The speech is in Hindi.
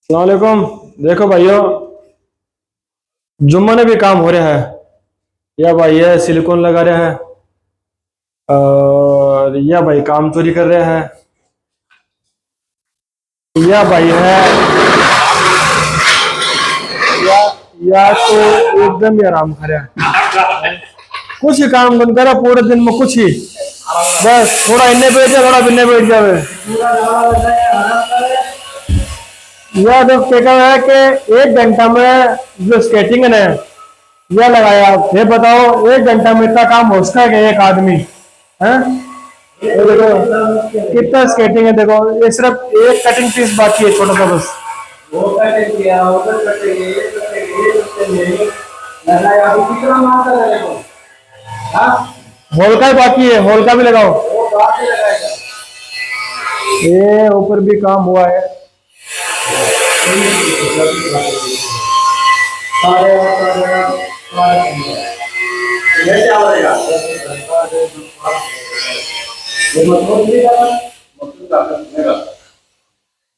सलामकुम। देखो भाइयों, जुम्मन में भी काम हो रहा है। या भाई है सिलिकॉन लगा रहा है, और या भाई काम चोरी कर रहा है, या भाई है, या या तो एकदम ही आराम कर रहा है। कुछ ही काम बंद करा पूरे दिन में, कुछ ही बस थोड़ा इन्ने बैठ जाए, थोड़ा बिन्ने बैठ जावे। यह तो क्या है कि 1 घंटा में जो स्केटिंग है ना, यह लगाया। आप ये बताओ 1 घंटा में इतना काम हो सकता है कि एक आदमी है? ये देखो कितना स्केटिंग है, देखो ये सिर्फ एक कटिंग पीस बाकी है, छोटा सा बस। वो कटिंग किया, उधर कटेंगे, ये कटेंगे, ये कटेंगे, लगाया। अभी कितना माल का लगेगा? हाँ, होल का ही बाकी है, होल का भी लगाओ। वो बाकी लगाएगा। ये ऊपर भी काम हुआ है। सारे ये क्या बनेगा? ये मतलब नहीं करना, मतलब क्या करना?